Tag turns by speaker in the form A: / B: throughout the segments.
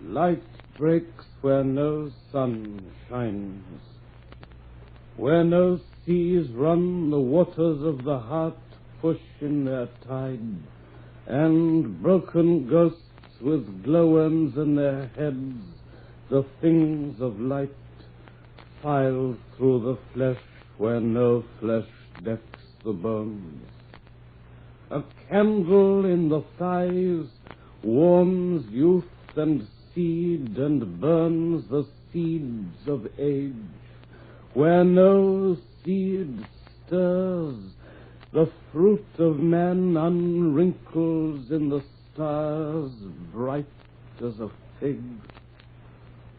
A: Light breaks where no sun shines. Where no seas run, the waters of the heart push in their tide, and broken ghosts with glowworms in their heads, the things of light, file through the flesh where no flesh decks the bones. A candle in the thighs warms youth and seed and burns the seeds of age. Where no seed stirs, the fruit of man unwrinkles in the stars, bright as a fig.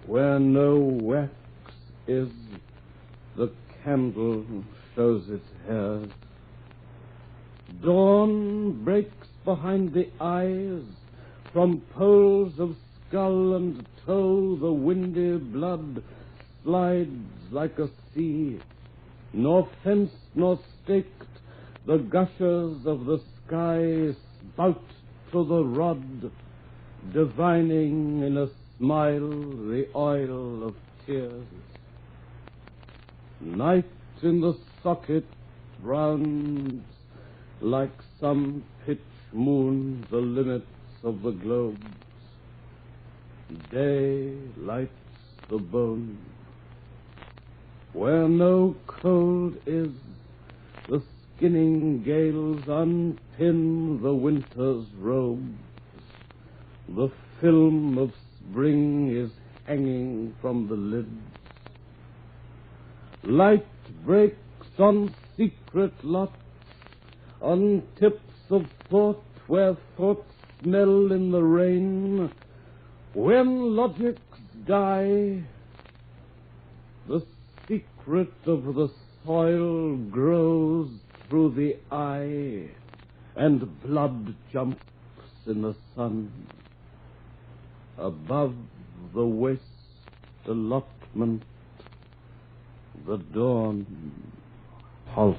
A: Where no wax is, the candle shows its hairs. Dawn breaks behind the eyes. From poles of skull and toe, the windy blood slides like a sea. Nor fenced nor staked, the gushers of the sky spout to the rod, divining in a smile the oil of tears. Night in the socket rounds like some pitch moon the limits of the globes. Day lights the bone. Where no cold is, the skinning gales unpin the winter's robes. The film of spring is hanging from the lids. Light breaks on secret lots, on tips of thought where thoughts smell in the rain. When logics die, the secret of the soil grows through the eye, and blood jumps in the sun. Above the waste allotment, the dawn halts.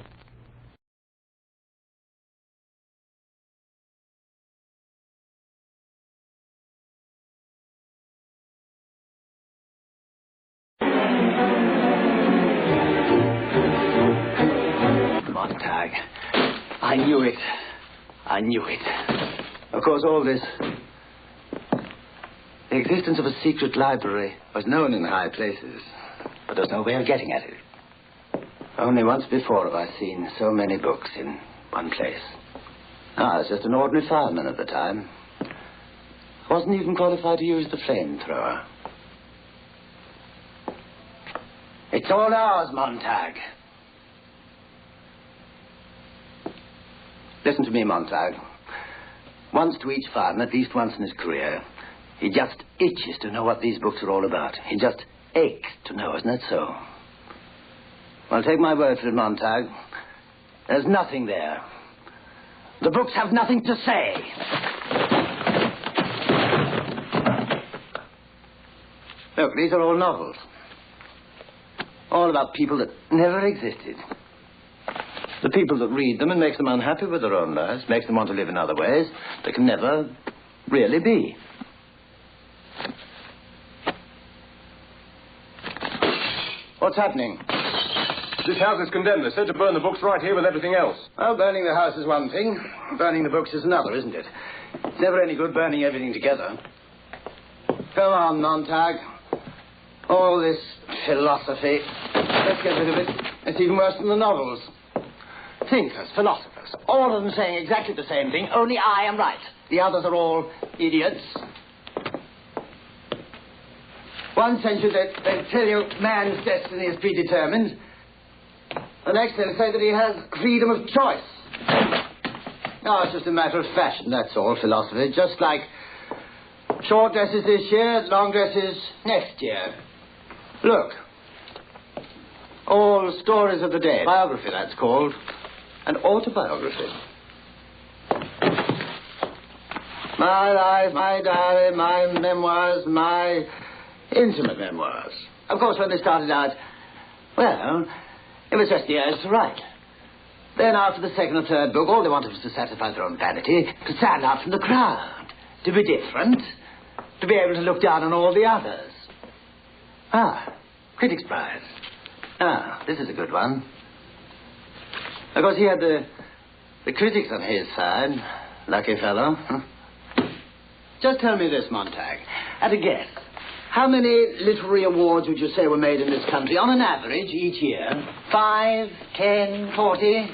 B: Montag. I knew it. I knew it. Of course, all this... The existence of a secret library was known in the high places, but there was no way of getting at it. Only once before have I seen so many books in one place. I was just an ordinary fireman at the time. I wasn't even qualified to use the flamethrower. It's all ours, Montag. Listen to me, Montag. Once to each fireman, at least once in his career, he just itches to know what these books are all about. He just aches to know, isn't that so? Well, take my word for it, Montag. There's nothing there. The books have nothing to say. Look, these are all novels. All about people that never existed. The people that read them and makes them unhappy with their own lives, makes them want to live in other ways that can never really be. What's happening?
C: This house is condemned. They're said to burn the books right here with everything else.
B: Well, burning the house is one thing. Burning the books is another, isn't it? It's never any good burning everything together. Go on, Montag. All this philosophy. Let's get rid of it. It's even worse than the novels. Thinkers, philosophers, all of them saying exactly the same thing, only I am right. The others are all idiots. One century they tell you man's destiny is predetermined. The next they'll say that he has freedom of choice. No, it's just a matter of fashion, that's all, philosophy. Just like short dresses this year, long dresses next year. Look. All stories of the day. Biography, that's called. An autobiography. My life, my diary, my memoirs, my intimate memoirs. Of course, when they started out, well, it was just the urge to write. Then after the second or third book, all they wanted was to satisfy their own vanity, to stand out from the crowd, to be different. to be able to look down on all the others. Ah, Critics' Prize. Ah, this is a good one. Of course, he had the critics on his side. Lucky fellow. Huh? Just tell me this, Montag. At a guess, how many literary awards would you say were made in this country on an average each year? 5, 10, 40?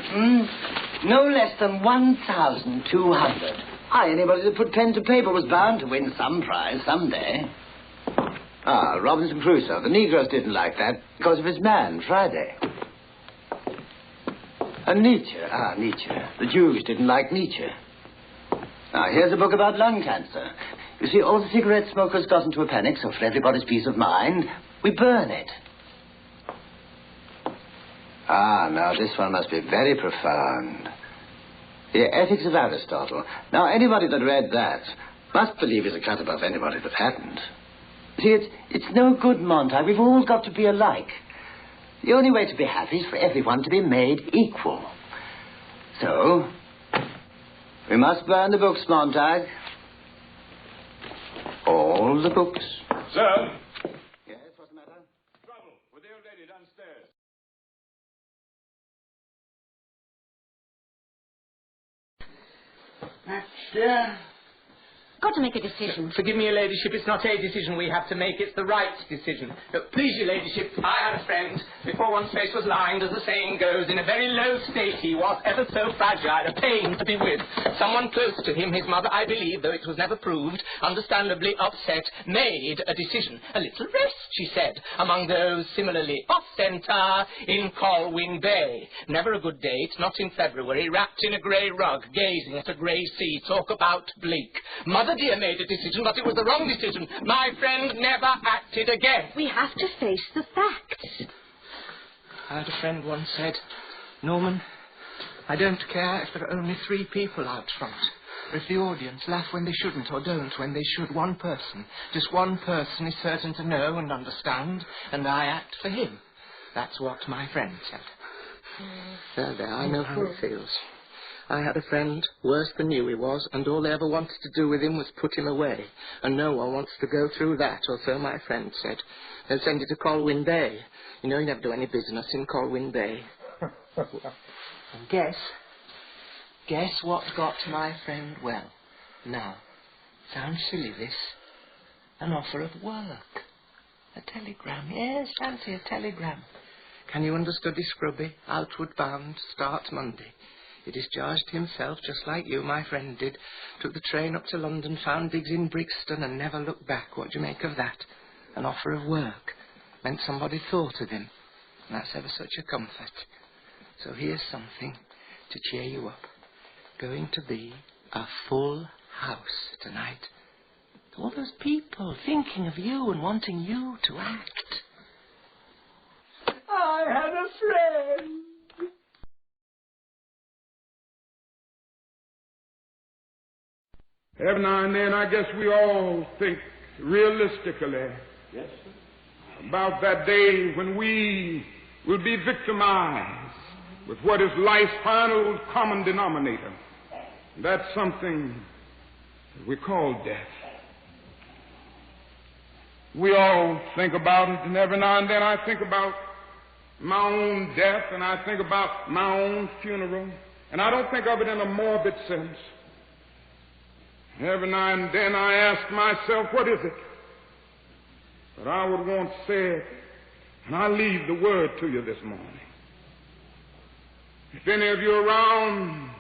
B: No less than 1,200. Anybody that put pen to paper was bound to win some prize someday. Ah, Robinson Crusoe. The Negroes didn't like that because of his man, Friday. And Nietzsche. Ah, Nietzsche. The Jews didn't like Nietzsche. Now, here's a book about lung cancer. You see, all the cigarette smokers got into a panic, so for everybody's peace of mind, we burn it. Ah, now this one must be very profound. The Ethics of Aristotle. Now, anybody that read that must believe he's a cut above anybody that hadn't. See, it's no good, Montag. We've all got to be alike. The only way to be happy is for everyone to be made equal. So, we must burn the books, Montag. All the books.
C: Sir?
B: Yes, what's the matter?
C: Trouble with the old lady downstairs.
D: Dear.
E: Got to make a decision.
D: Forgive me, Your Ladyship, it's not a decision we have to make, it's the right decision. Please, Your Ladyship, I had a friend. Before one's face was lined, as the saying goes, in a very low state he was, ever so fragile, a pain to be with. Someone close to him, his mother, I believe, though it was never proved, understandably upset, made a decision. A little rest, she said, among those similarly off-centre in Colwyn Bay. Never a good date, not in February, wrapped in a grey rug, gazing at a grey sea. Talk about bleak. Mother dear made a decision, but it was the wrong decision. My friend never acted again.
E: We have to face the facts.
D: I had a friend once said, Norman, I don't care if there are only 3 people out front. Or if the audience laugh when they shouldn't or don't when they should. One person, just one person is certain to know and understand, and I act for him. That's what my friend said. There, I know how it feels. I had a friend, worse than you he was, and all they ever wanted to do with him was put him away. And no one wants to go through that, or so my friend said. They'll send you to Colwyn Bay. You know you never do any business in Colwyn Bay. And guess what got my friend well? Now, sounds silly this. An offer of work. A telegram, yes, fancy a telegram. Can you understudy Scrubby, outward bound, start Monday? He discharged himself just like you, my friend did. Took the train up to London, found digs in Brixton and never looked back. What do you make of that? An offer of work. Meant somebody thought of him. And that's ever such a comfort. So here's something to cheer you up. Going to be a full house tonight. All those people thinking of you and wanting you to act. I had a friend.
F: Every now and then, I guess we all think realistically about that day when we will be victimized with what is life's final common denominator. That's something we call death. We all think about it, and every now and then I think about my own death, and I think about my own funeral, and I don't think of it in a morbid sense. Every now and then I ask myself, what is it that I would want said? And I leave the word to you this morning. If any of you are around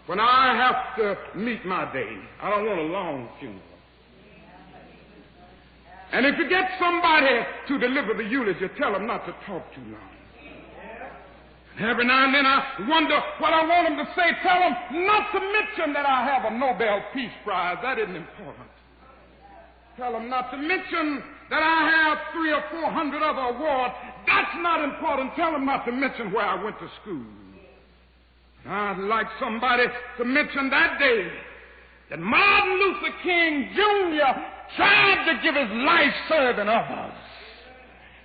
F: when I have to meet my day, I don't want a long funeral. And if you get somebody to deliver the eulogy, tell them not to talk too long. Every now and then I wonder what I want them to say. Tell them not to mention that I have a Nobel Peace Prize. That isn't important. Tell them not to mention that I have 300 or 400 other awards. That's not important. Tell them not to mention where I went to school. I'd like somebody to mention that day that Martin Luther King Jr. tried to give his life serving others.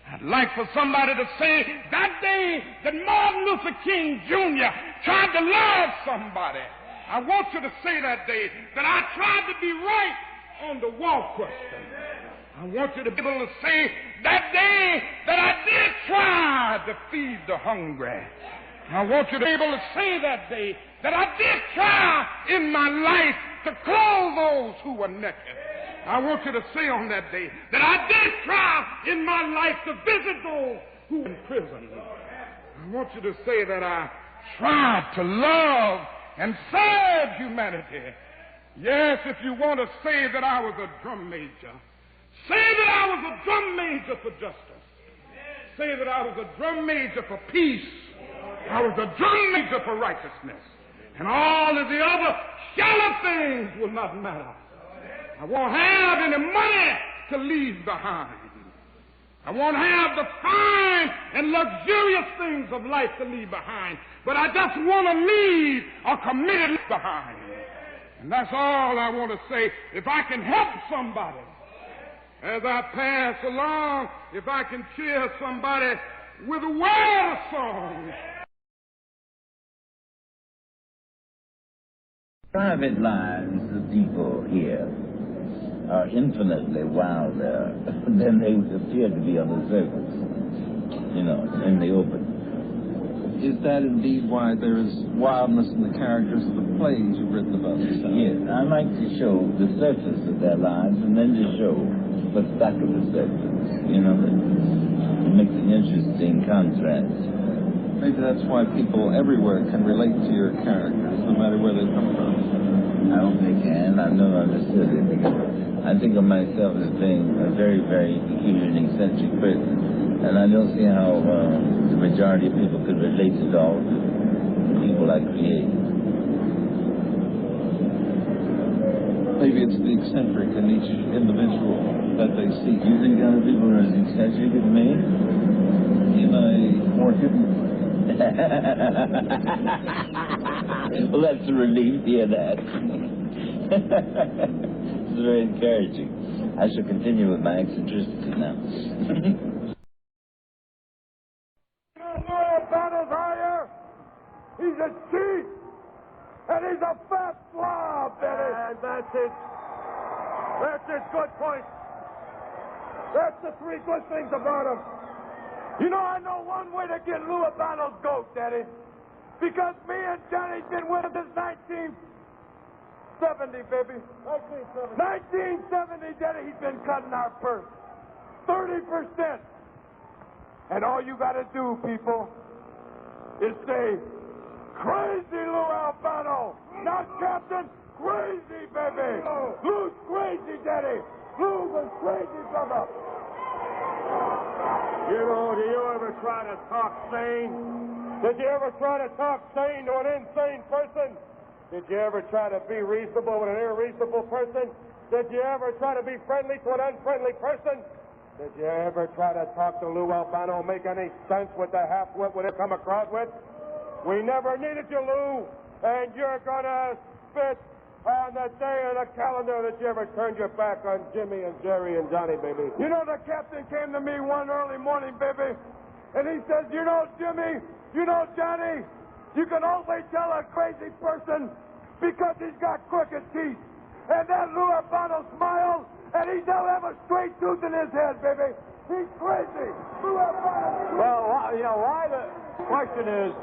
F: I'd like for somebody to say that day that Martin Luther King Jr. tried to love somebody. I want you to say that day that I tried to be right on the wall question. I want you to be able to say, that day that I did try to feed the hungry. I want you to be able to say that day that I did try in my life to clothe those who were naked. I want you to say on that day that I did try in my life to visit those who were in prison. I want you to say that I tried to love and serve humanity. Yes, if you want to say that I was a drum major, say that I was a drum major for justice. Say that I was a drum major for peace. I was a drum major for righteousness. And all of the other shallow things will not matter. I won't have any money to leave behind. I won't have the fine and luxurious things of life to leave behind. But I just want to leave a committed behind. And that's all I want to say. If I can help somebody as I pass along, if I can cheer somebody with a word of song.
G: Private lives of people here are infinitely wilder than they would appear to be on the surface, in the open.
H: Is that indeed why there is wildness in the characters of the plays you've written about yourself?
G: Yes, I like to show the surface of their lives and then to show what's back of the surface, that makes an interesting contrast.
H: Maybe that's why people everywhere can relate to your characters, no matter where they come from.
G: I hope they can. I've never understood it because I think of myself as being a very, very peculiar and eccentric person, and I don't see how the majority of people could relate at all to the people I create.
H: Maybe it's the eccentric in each individual that they see.
G: You think other people are as eccentric as me?
H: In a more hidden way.
G: Well, that's a relief to hear that. It's very encouraging. I shall continue with my eccentricity now.
F: Battle's higher. He's a cheat. And he's a fat slob, Betty. And that's it. That's his good point. That's the three good things about him. I know one way to get Lou Albano's goat, Daddy. Because me and Johnny's been with him since 1970, baby. 1970, Daddy, he's been cutting our purse. 30%. And all you got to do, people, is say, crazy Lou Albano. Not Captain, crazy, baby. Lou's crazy, Daddy. Lou was crazy, brother. Do you ever try to talk sane? Did you ever try to talk sane to an insane person? Did you ever try to be reasonable with an irreasonable person? Did you ever try to be friendly to an unfriendly person? Did you ever try to talk to Lou Albano, make any sense with the half-wit would have come across with? We never needed you, Lou, and you're gonna spit on the day of the calendar that you ever turned your back on Jimmy and Jerry and Johnny, baby. The captain came to me one early morning, baby, and he says, Jimmy, Johnny, you can always tell a crazy person because he's got crooked teeth. And then Lou Albano smiled, and he don't have a straight tooth in his head, baby. He's crazy. Lou Albano.
I: Well, why the question is,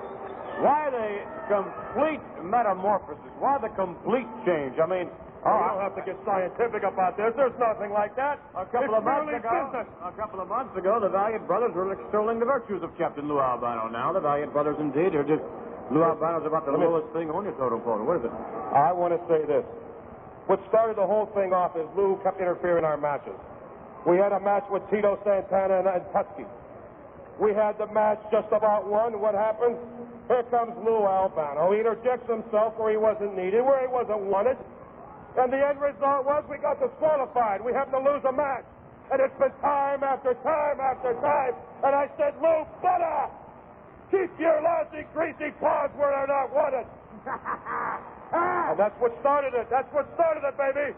I: why the complete metamorphosis? Why the complete change? I mean,
F: you don't have to get scientific about this. There's nothing like that.
I: A couple of months ago, the Valiant brothers were extolling the virtues of Captain Lou Albano. Now, the Valiant brothers indeed are just... Lou Albano's about the lowest thing on your totem pole. What is it?
F: I want to say this. What started the whole thing off is Lou kept interfering in our matches. We had a match with Tito Santana and Tusky. We had the match just about won. What happened? Here comes Lou Albano. He interjects himself where he wasn't needed, where he wasn't wanted. And the end result was we got disqualified. We happened to lose a match. And it's been time after time after time. And I said, Lou, butter! Keep your lousy, greasy paws where they're not wanted. And that's what started it. That's what started it, baby.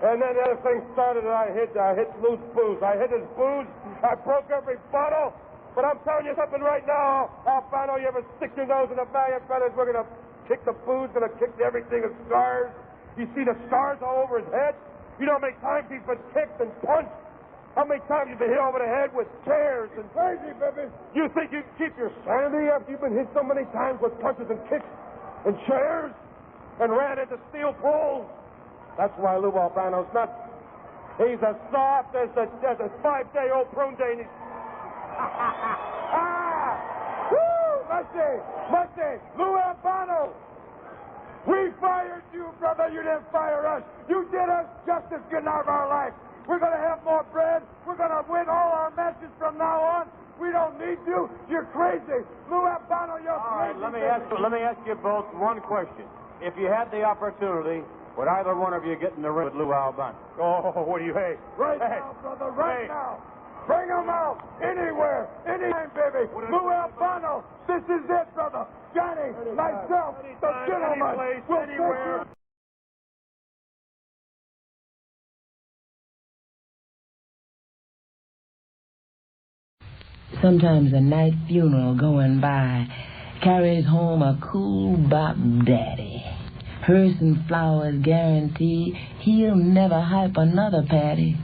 F: And then the other thing started, and I hit Lou's booze. I hit his booze. I broke every bottle. But I'm telling you something right now, Albano, you ever stick your nose in the Valiant brothers, we're going to kick the booze, going to kick everything of scars. You see the scars all over his head?
I: You know how many times he's been kicked and punched? How many times you've been hit over the head with chairs and... Crazy, baby. You think you can keep your sanity after you've been hit so many times with punches and kicks and chairs and ran into steel poles? That's why Lou Albano's nuts. He's as soft as a 5-day-old prune day. Woo! Musty! Lou Albano! We fired you, brother. You didn't fire us. You did us justice getting out of our life. We're going to have more bread. We're going to win all our matches from now on. We don't need you. You're crazy. Lou Albano, you're crazy.
J: All right, let me ask you both one question. If you had the opportunity, would either one of you get in the ring with Lou Albano?
I: Oh, what do you hate?
J: Right
I: now, brother, right now. Bring him out. Anywhere. Anytime, baby. Lou Albano. This is it, brother. Johnny, myself, the gentleman. Anywhere.
K: Sometimes a night funeral going by carries home a cool bop daddy. Hearse and flowers guarantee he'll never hype another patty.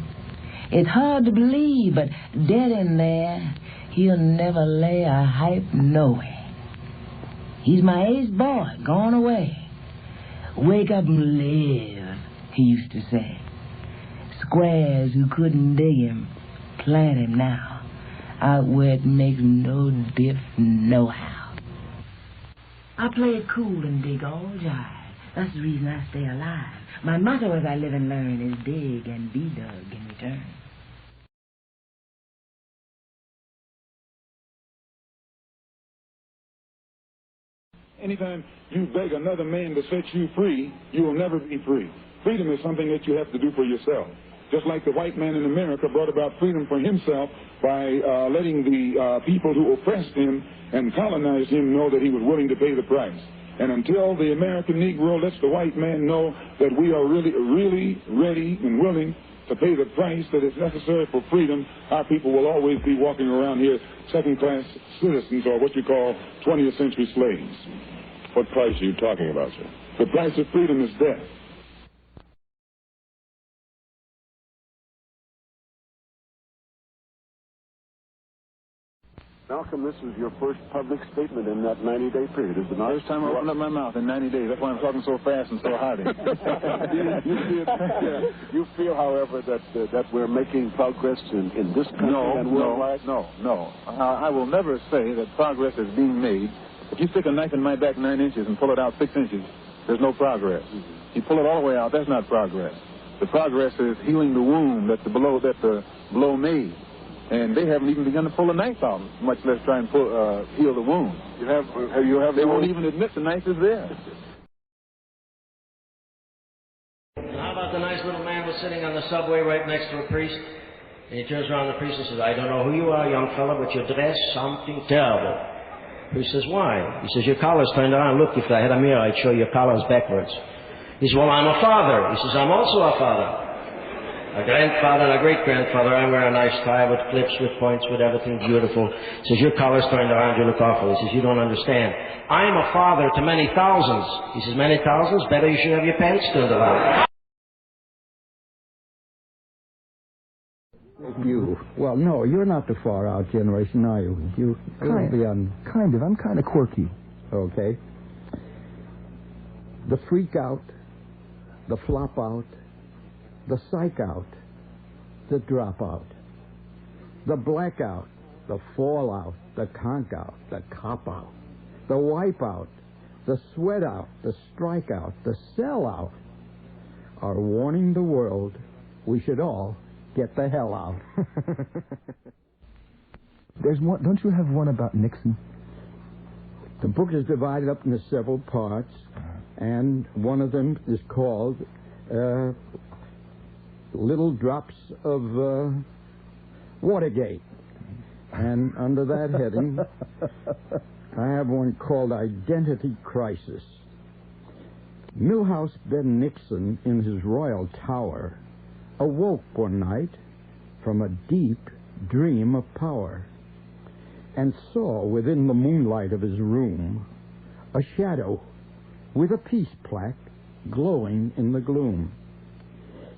K: It's hard to believe, but dead in there, he'll never lay a hype nowhere. He's my ace boy, gone away. Wake up and live, he used to say. Squares who couldn't dig him, plant him now. Out where it makes no diff nohow. I play it cool and dig all jive. That's the reason I stay alive. My motto as I live and learn is dig and be dug in return.
L: Anytime you beg another man to set you free, you will never be free. Freedom is something that you have to do for yourself. Just like the white man in America brought about freedom for himself by letting the people who oppressed him and colonized him know that he was willing to pay the price. And until the American Negro lets the white man know that we are really ready and willing to pay the price that is necessary for freedom, our people will always be walking around here second-class citizens, or what you call 20th century slaves.
C: What price are you talking about, sir?
L: The price of freedom is death.
M: Malcolm, this is your first public statement in that 90-day period, is it not?
L: First time I opened up my mouth in 90 days. That's why I'm talking so fast and so hearty.
M: You feel, however, that we're making progress in this country and worldwide?
L: No. I will never say that progress is being made. If you stick a knife in my back 9 inches and pull it out 6 inches, there's no progress. You pull it all the way out, that's not progress. The progress is healing the wound that the blow made. And they haven't even begun to pull the knife out, much less try and heal the wound. They won't even admit the knife is there.
N: How about the nice little man was sitting on the subway right next to a priest, and he turns around to the priest and says, "I don't know who you are, young fella, but you dress something terrible." The priest says, "Why?" He says, "Your collar's turned around. Look, if I had a mirror, I'd show your collar's backwards." He says, "Well, I'm a father." He says, "I'm also a father. A grandfather and a great-grandfather. I wear a nice tie with clips, with points, with everything beautiful." He says, "Your collar's turned around, you look awful." He says, "You don't understand. I'm a father to many thousands." He says, "Many thousands? Better you should have your pants turned around."
O: Well, no, you're not the far-out generation, are you? I'm kind of quirky, okay? The freak-out, the flop-out, the psych-out, the drop-out, the blackout, the fallout, the conk-out, the cop-out, the wipe-out, the sweat-out, the strike-out, the sell-out are warning the world we should all get the hell out.
P: There's one. Don't you have one about Nixon?
O: The book is divided up into several parts, and one of them is called Little Drops of Watergate. And under that heading, I have one called Identity Crisis. Milhouse Ben Nixon, in his royal tower, awoke one night from a deep dream of power and saw within the moonlight of his room a shadow with a peace plaque glowing in the gloom.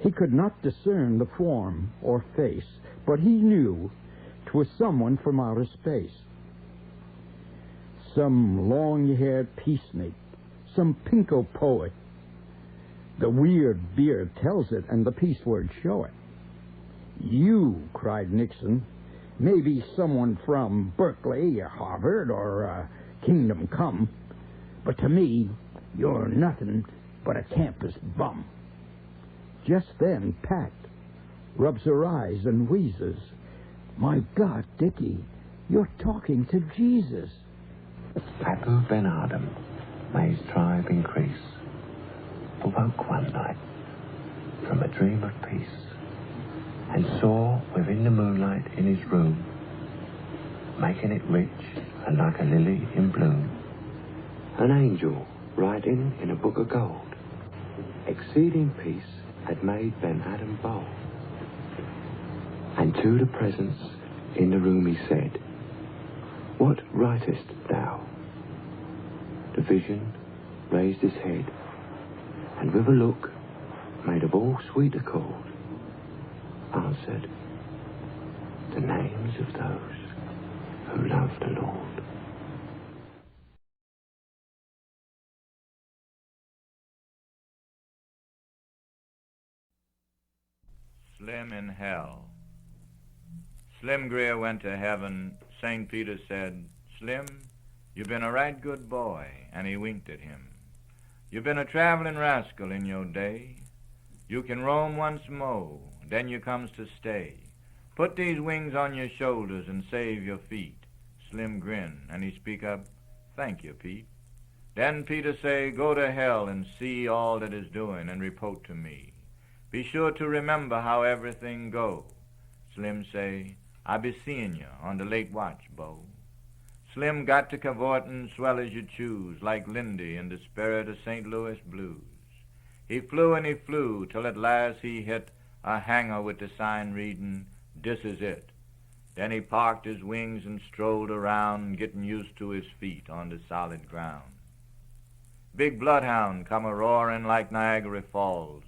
O: He could not discern the form or face, but he knew 'twas someone from outer space. Some long-haired peacenik, some pinko poet. The weird beard tells it, and the peace words show it. You, cried Nixon, may be someone from Berkeley or Harvard or Kingdom Come, but to me, you're nothing but a campus bum. Just then, Pat rubs her eyes and wheezes. My God, Dickie, you're talking to Jesus.
Q: Papu Ben Adam, may his tribe increase, awoke one night from a dream of peace, and saw within the moonlight in his room, making it rich and like a lily in bloom, an angel writing in a book of gold. Exceeding peace had made Ben Adam bold, and to the presence in the room he said, What writest thou? The vision raised his head, and with a look made of all sweet accord, answered, The names of those who love the Lord.
R: Slim in hell. Slim Greer went to heaven. St. Peter said, Slim, you've been a right good boy, and he winked at him. You've been a traveling rascal in your day. You can roam once more, then you comes to stay. Put these wings on your shoulders and save your feet. Slim grin, and he speak up, Thank you, Pete. Then Peter say, Go to hell and see all that is doing, and report to me. Be sure to remember how everything go. Slim say, I be seeing you on the late watch, Bo. Slim got to cavortin' swell as you choose, like Lindy in the spirit of St. Louis blues. He flew and he flew till at last he hit a hangar with the sign reading, This is it. Then he parked his wings and strolled around, getting used to his feet on the solid ground. Big bloodhound come a-roaring like Niagara Falls,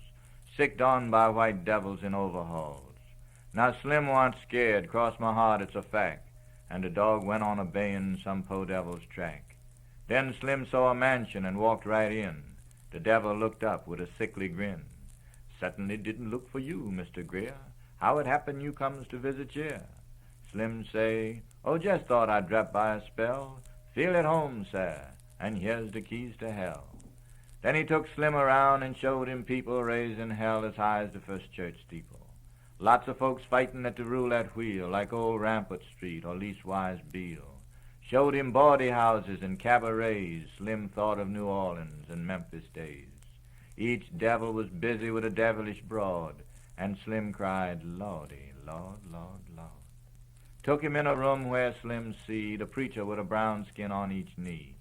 R: sicked on by white devils in overhauls. Now Slim wa'n't scared, cross my heart, it's a fact, and the dog went on obeying some po' devil's track. Then Slim saw a mansion and walked right in. The devil looked up with a sickly grin. Certainly didn't look for you, Mr. Greer. How it happen you comes to visit here? Slim say, Oh, just thought I'd drop by a spell. Feel at home, sir, and here's the keys to hell. Then he took Slim around and showed him people raising hell as high as the first church steeple. Lots of folks fighting at the roulette wheel, like old Rampart Street or Leastwise Beale. Showed him bawdy houses and cabarets. Slim thought of New Orleans and Memphis days. Each devil was busy with a devilish broad, and Slim cried, Lordy, Lord, Lord, Lord. Took him in a room where Slim seed a preacher with a brown skin on each knee.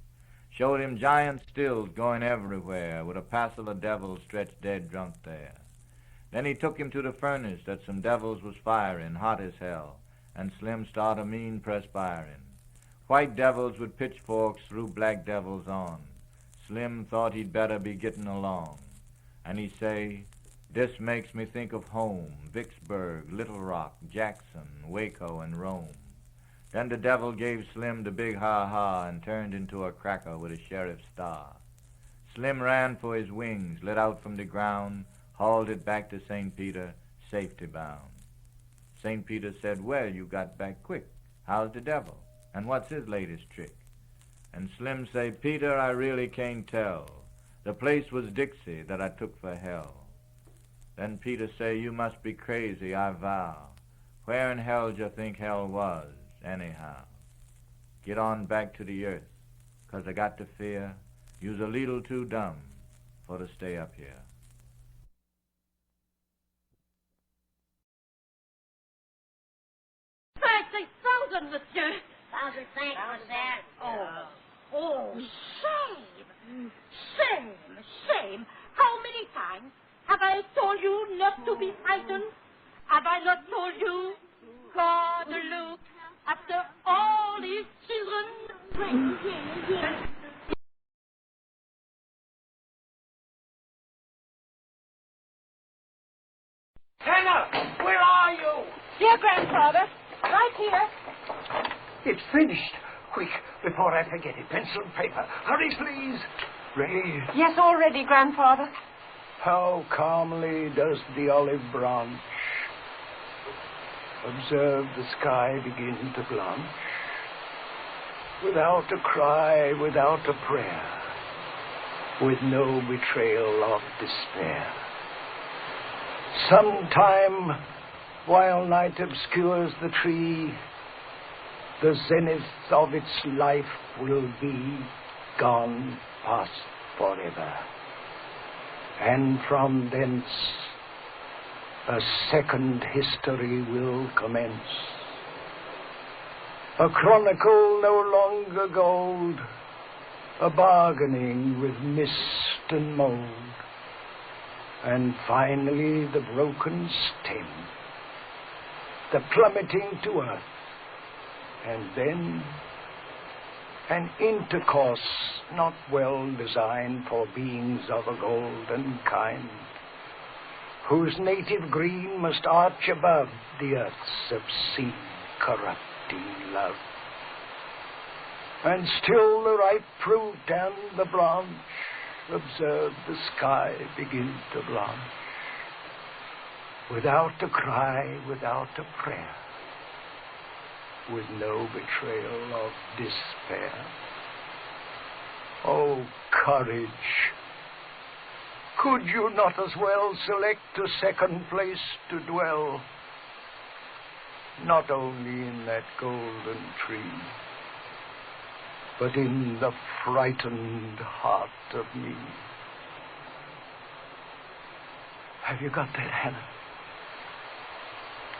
R: Showed him giant stills going everywhere, with a passel of devils stretched dead drunk there. Then he took him to the furnace that some devils was firing, hot as hell, and Slim started a mean perspiring. White devils with pitchforks threw black devils on. Slim thought he'd better be getting along. And he say, This makes me think of home, Vicksburg, Little Rock, Jackson, Waco, and Rome. Then the devil gave Slim the big ha-ha and turned into a cracker with a sheriff's star. Slim ran for his wings, lit out from the ground, hauled it back to St. Peter, safety bound. St. Peter said, Well, you got back quick. How's the devil? And what's his latest trick? And Slim say, Peter, I really can't tell. The place was Dixie that I took for hell. Then Peter say, You must be crazy, I vow. Where in hell d'you think hell was, anyhow? Get on back to the earth, 'cause I got to fear you's a little too dumb for to stay up here.
E: Monsieur. 1,000 thanks, monsieur. Oh, shame. How many times have I told you not to be frightened? Have I not told you? God look after all his children. Here, Grandfather. Right here.
S: It's finished. Quick, before I forget it. Pencil and paper. Hurry, please. Ready?
E: Yes, all ready, Grandfather.
S: How calmly does the olive branch observe the sky begin to blanch, without a cry, without a prayer, with no betrayal of despair. Sometime, while night obscures the tree, the zenith of its life will be gone past forever. And from thence a second history will commence. A chronicle no longer gold, a bargaining with mist and mold, and finally the broken stem, the plummeting to earth, and then an intercourse not well designed for beings of a golden kind, whose native green must arch above the earth's obscene, corrupting love. And still the ripe fruit and the branch observe the sky begin to blanch, without a cry, without a prayer, with no betrayal of despair. Oh, courage! Could you not as well select a second place to dwell, not only in that golden tree, but in the frightened heart of me? Have you got that, Hannah?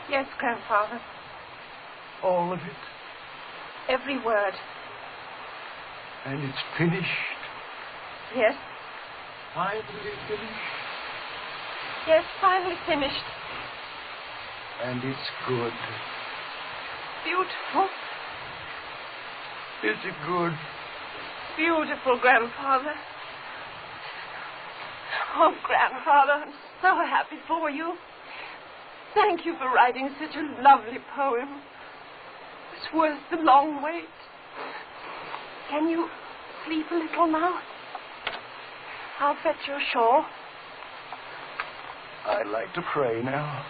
E: Yes, Grandfather.
S: All of it?
E: Every word.
S: And it's finished?
E: Yes.
S: Finally finished?
E: Yes, finally finished.
S: And it's good.
E: Beautiful.
S: Is it good?
E: Beautiful, Grandfather. Oh, Grandfather, I'm so happy for you. Thank you for writing such a lovely poem. It's worth the long wait. Can you sleep a little now? I'll fetch your shawl.
S: I'd like to pray now.